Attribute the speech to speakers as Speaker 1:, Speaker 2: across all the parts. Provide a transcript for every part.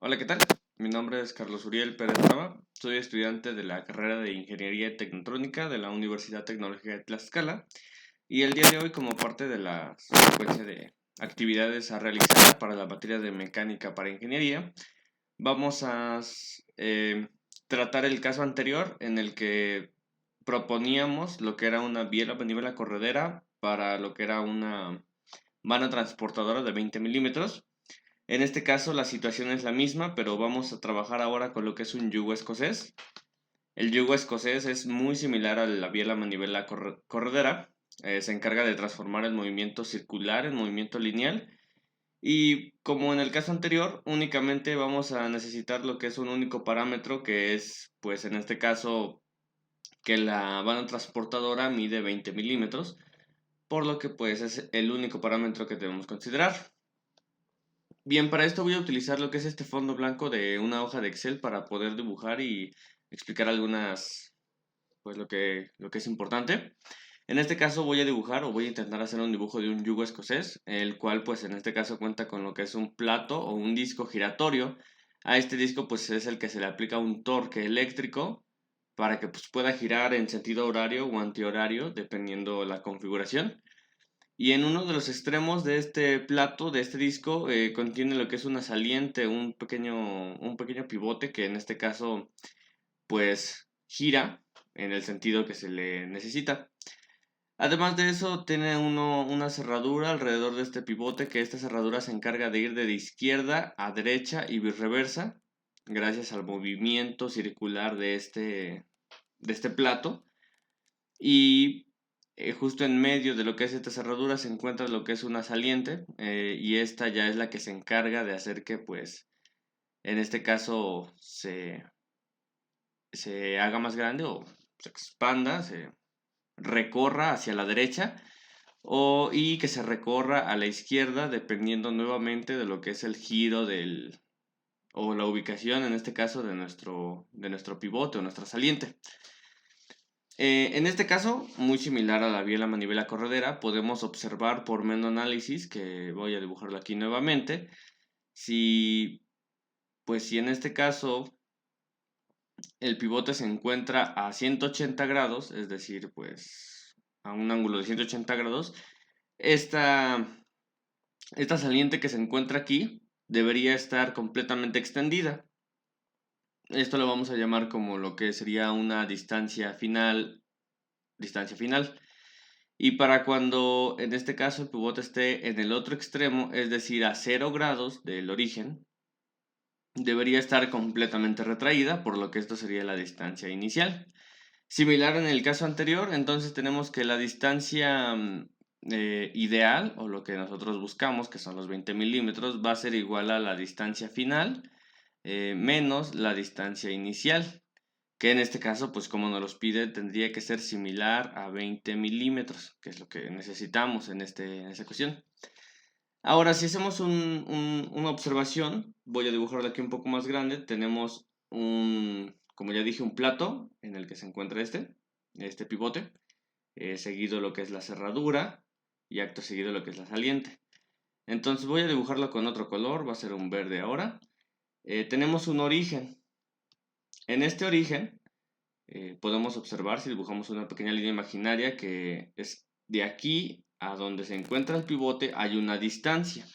Speaker 1: Hola, ¿qué tal? Mi nombre es Carlos Uriel Pérez Nava, soy estudiante de la carrera de Ingeniería Tecnotrónica de la Universidad Tecnológica de Tlaxcala y el día de hoy, como parte de la secuencia de actividades a realizar para la materia de Mecánica para Ingeniería, vamos a tratar el caso anterior en el que proponíamos lo que era una biela manivela corredera para lo que era una vana transportadora de 20 milímetros. En este caso la situación es la misma, pero vamos a trabajar ahora con lo que es un yugo escocés. El yugo escocés es muy similar a la biela manivela corredera. Se encarga de transformar el movimiento circular en movimiento lineal. Y como en el caso anterior, únicamente vamos a necesitar lo que es un único parámetro, que es, pues en este caso, que la vana transportadora mide 20 milímetros, por lo que pues es el único parámetro que debemos considerar. Bien, para esto voy a utilizar lo que es este fondo blanco de una hoja de Excel para poder dibujar y explicar algunas, pues lo que es importante. En este caso voy a dibujar o voy a intentar hacer un dibujo de un yugo escocés, el cual pues en este caso cuenta con lo que es un plato o un disco giratorio. A este disco pues es el que se le aplica un torque eléctrico para que pues pueda girar en sentido horario o antihorario dependiendo la configuración. Y en uno de los extremos de este plato, de este disco, contiene lo que es una saliente, un pequeño pivote que en este caso, pues, gira en el sentido que se le necesita. Además de eso, tiene una cerradura alrededor de este pivote, que esta cerradura se encarga de ir de izquierda a derecha y viceversa, gracias al movimiento circular de este plato. Y justo en medio de lo que es esta cerradura se encuentra lo que es una saliente, y esta ya es la que se encarga de hacer que pues en este caso se haga más grande o se expanda, se recorra hacia la derecha y que se recorra a la izquierda dependiendo nuevamente de lo que es el giro o la ubicación en este caso de nuestro pivote o nuestra saliente. En este caso, muy similar a la biela manivela corredera, podemos observar por análisis, que voy a dibujarlo aquí nuevamente, si, pues si en este caso el pivote se encuentra a 180 grados, es decir, pues a un ángulo de 180 grados, esta, esta saliente que se encuentra aquí debería estar completamente extendida. Esto lo vamos a llamar como lo que sería una distancia final, distancia final. Y para cuando en este caso el pivote esté en el otro extremo, es decir, a 0 grados del origen, debería estar completamente retraída, por lo que esto sería la distancia inicial. Similar en el caso anterior, entonces tenemos que la distancia ideal, o lo que nosotros buscamos, que son los 20 milímetros, va a ser igual a la distancia final menos la distancia inicial, que en este caso, pues como nos los pide, tendría que ser similar a 20 milímetros, que es lo que necesitamos en esta cuestión. Ahora, si hacemos una observación, voy a dibujarlo aquí un poco más grande, tenemos como ya dije, un plato en el que se encuentra este pivote, seguido lo que es la cerradura y acto seguido lo que es la saliente. Entonces voy a dibujarlo con otro color, va a ser un verde ahora. Tenemos un origen. En este origen podemos observar, si dibujamos una pequeña línea imaginaria, que es de aquí a donde se encuentra el pivote hay una distancia.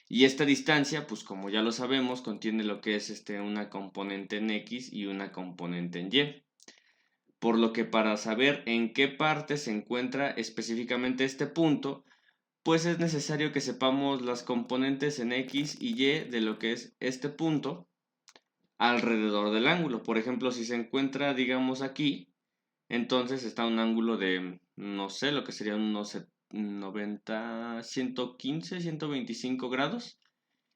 Speaker 1: Y esta distancia, pues como ya lo sabemos, contiene lo que es una componente en X y una componente en Y. Por lo que para saber en qué parte se encuentra específicamente este punto, pues es necesario que sepamos las componentes en X y Y de lo que es este punto alrededor del ángulo. Por ejemplo, si se encuentra, digamos, aquí, entonces está un ángulo de, no sé, lo que serían unos 90, 115, 125 grados.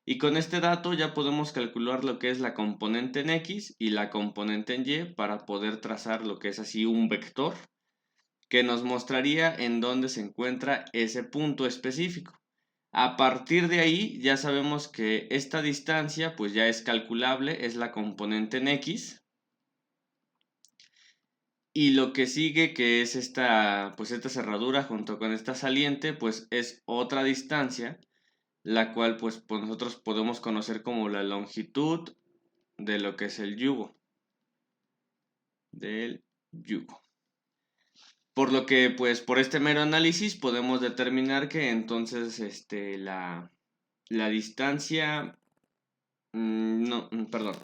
Speaker 1: Y con este dato ya podemos calcular lo que es la componente en X y la componente en Y para poder trazar lo que es así un vector que nos mostraría en dónde se encuentra ese punto específico. A partir de ahí ya sabemos que esta distancia pues ya es calculable, es la componente en X. Y lo que sigue, que es esta cerradura junto con esta saliente, pues es otra distancia la cual pues nosotros podemos conocer como la longitud de lo que es el yugo. Del yugo. Por lo que, pues, por este mero análisis podemos determinar que entonces la distancia, no, perdón,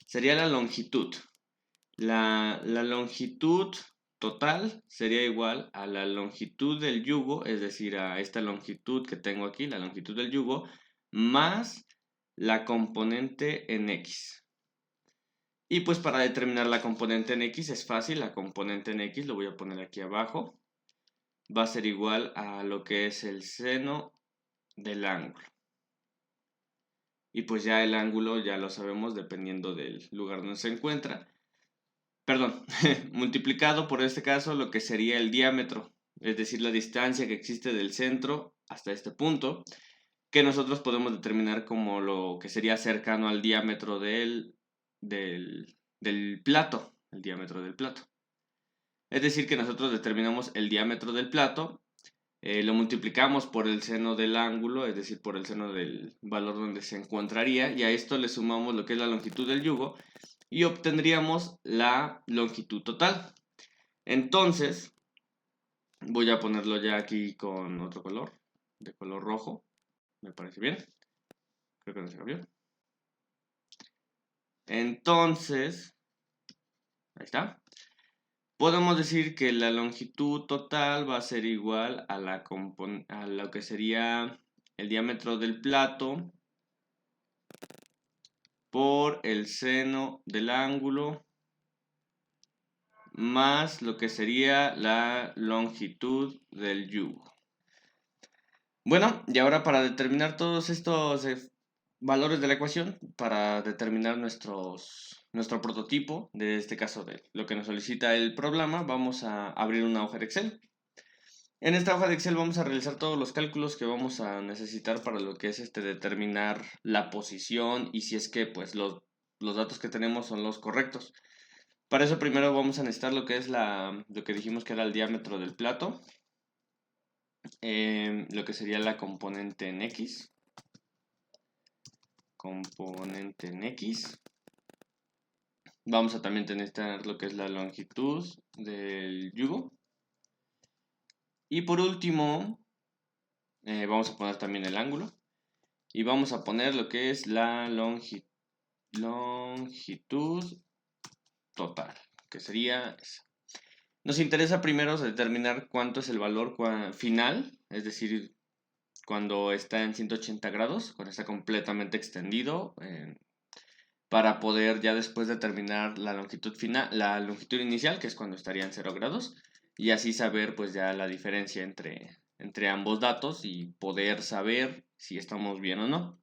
Speaker 1: sería la longitud. La longitud total sería igual a la longitud del yugo, es decir, a esta longitud que tengo aquí, la longitud del yugo, más la componente en X. Y pues para determinar la componente en X es fácil, la componente en X lo voy a poner aquí abajo, va a ser igual a lo que es el seno del ángulo. Y pues ya el ángulo ya lo sabemos dependiendo del lugar donde se encuentra. Perdón, multiplicado por este caso lo que sería el diámetro, es decir, la distancia que existe del centro hasta este punto, que nosotros podemos determinar como lo que sería cercano al diámetro del plato, el diámetro del plato. Es decir, que nosotros determinamos el diámetro del plato, lo multiplicamos por el seno del ángulo, es decir, por el seno del valor donde se encontraría, y a esto le sumamos lo que es la longitud del yugo, y obtendríamos la longitud total. Entonces, voy a ponerlo ya aquí con otro color, de color rojo, me parece bien, creo que no se cambió. Entonces, ahí está. Podemos decir que la longitud total va a ser igual a lo que sería el diámetro del plato por el seno del ángulo más lo que sería la longitud del yugo. Bueno, y ahora para determinar todos estos valores de la ecuación, para determinar nuestro prototipo, de este caso de lo que nos solicita el problema, vamos a abrir una hoja de Excel. En esta hoja de Excel vamos a realizar todos los cálculos que vamos a necesitar para lo que es determinar la posición y si es que pues los datos que tenemos son los correctos. Para eso primero vamos a necesitar lo que es lo que dijimos que era el diámetro del plato, lo que sería la componente en X. Componente en X. Vamos a también necesitar lo que es la longitud del yugo. Y por último, vamos a poner también el ángulo. Y vamos a poner lo que es la longitud total, que sería esa. Nos interesa primero determinar cuánto es el valor final, es decir, cuando está en 180 grados, cuando está completamente extendido, para poder ya después determinar la longitud final, la longitud inicial, que es cuando estaría en 0 grados, y así saber pues ya la diferencia entre ambos datos y poder saber si estamos bien o no.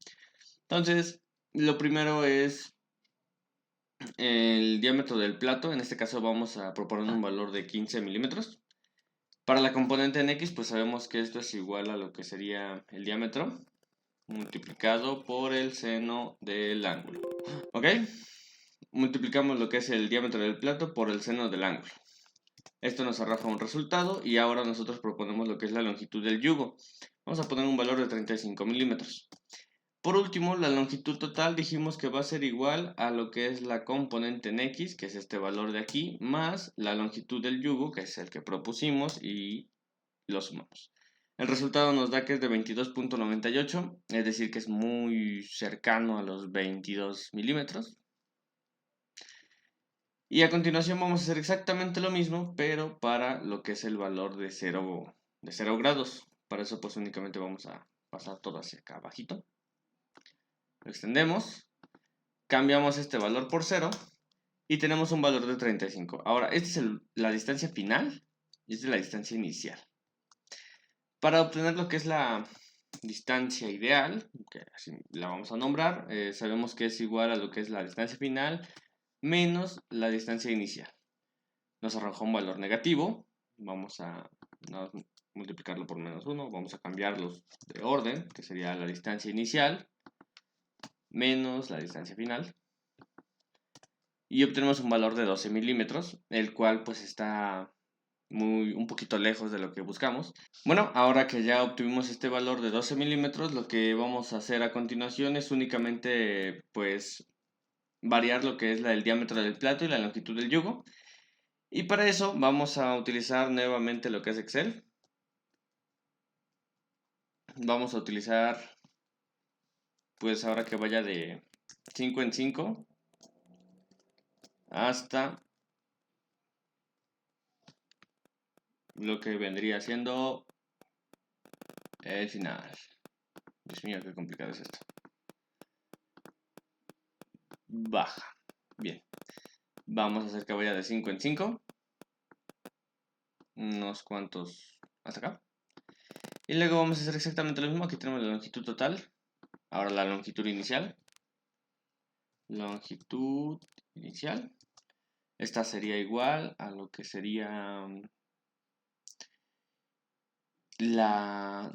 Speaker 1: Entonces, lo primero es el diámetro del plato. En este caso vamos a proponer un valor de 15 milímetros. Para la componente en X, pues sabemos que esto es igual a lo que sería el diámetro multiplicado por el seno del ángulo. ¿Ok? Multiplicamos lo que es el diámetro del plato por el seno del ángulo. Esto nos arroja un resultado y ahora nosotros proponemos lo que es la longitud del yugo. Vamos a poner un valor de 35 milímetros. Por último, la longitud total dijimos que va a ser igual a lo que es la componente en X, que es este valor de aquí, más la longitud del yugo, que es el que propusimos, y lo sumamos. El resultado nos da que es de 22.98, es decir, que es muy cercano a los 22 milímetros. Y a continuación vamos a hacer exactamente lo mismo, pero para lo que es el valor de 0 grados. Para eso pues únicamente vamos a pasar todo hacia acá abajito. Lo extendemos, cambiamos este valor por 0 y tenemos un valor de 35. Ahora, esta es la distancia final y esta es la distancia inicial. Para obtener lo que es la distancia ideal, que así la vamos a nombrar, sabemos que es igual a lo que es la distancia final menos la distancia inicial. Nos arroja un valor negativo, vamos a multiplicarlo por menos 1, vamos a cambiarlos de orden, que sería la distancia inicial menos la distancia final, y obtenemos un valor de 12 milímetros, el cual pues está un poquito lejos de lo que buscamos. Bueno, ahora que ya obtuvimos este valor de 12 milímetros, lo que vamos a hacer a continuación es únicamente pues variar lo que es el diámetro del plato y la longitud del yugo. Y para eso vamos a utilizar nuevamente lo que es Excel. Vamos a utilizar, pues ahora que vaya de 5 en 5 hasta lo que vendría siendo el final. Dios mío, qué complicado es esto. Baja. Bien. Vamos a hacer que vaya de 5 en 5. Unos cuantos hasta acá. Y luego vamos a hacer exactamente lo mismo. Aquí tenemos la longitud total. Ahora la longitud inicial. Longitud inicial. Esta sería igual a lo que sería la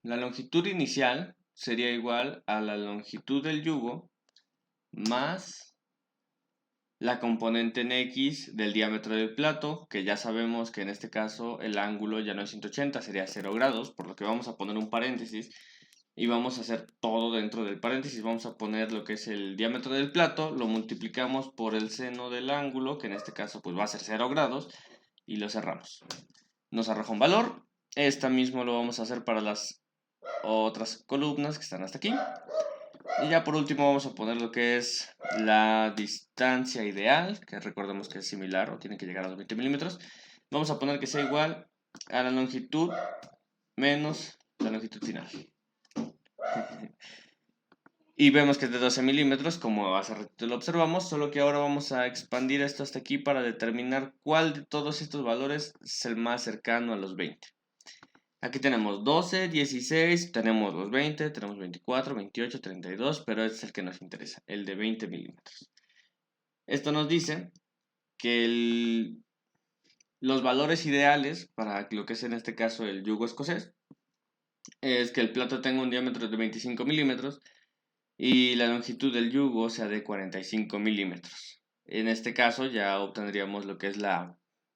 Speaker 1: longitud inicial sería igual a la longitud del yugo más la componente en X del diámetro del plato, que ya sabemos que en este caso el ángulo ya no es 180, sería 0 grados, por lo que vamos a poner un paréntesis y vamos a hacer todo dentro del paréntesis. Vamos a poner lo que es el diámetro del plato, lo multiplicamos por el seno del ángulo, que en este caso pues va a ser 0 grados, y lo cerramos. Nos arroja un valor. Esta mismo lo vamos a hacer para las otras columnas que están hasta aquí. Y ya por último vamos a poner lo que es la distancia ideal, que recordemos que es similar o tiene que llegar a los 20 milímetros. Vamos a poner que sea igual a la longitud menos la longitud final. Y vemos que es de 12 milímetros, como hace ratito lo observamos, solo que ahora vamos a expandir esto hasta aquí para determinar cuál de todos estos valores es el más cercano a los 20. Aquí tenemos 12, 16, tenemos los 20, tenemos 24, 28, 32, pero este es el que nos interesa, el de 20 milímetros. Esto nos dice que los valores ideales para lo que es en este caso el yugo escocés es que el plato tenga un diámetro de 25 milímetros y la longitud del yugo sea de 45 milímetros. En este caso ya obtendríamos lo que es la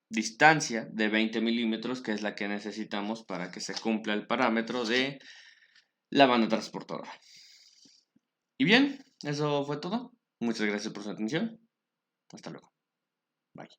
Speaker 1: distancia de 20 milímetros, que es la que necesitamos para que se cumpla el parámetro de la banda transportadora. Y bien, eso fue todo. Muchas gracias por su atención. Hasta luego. Bye.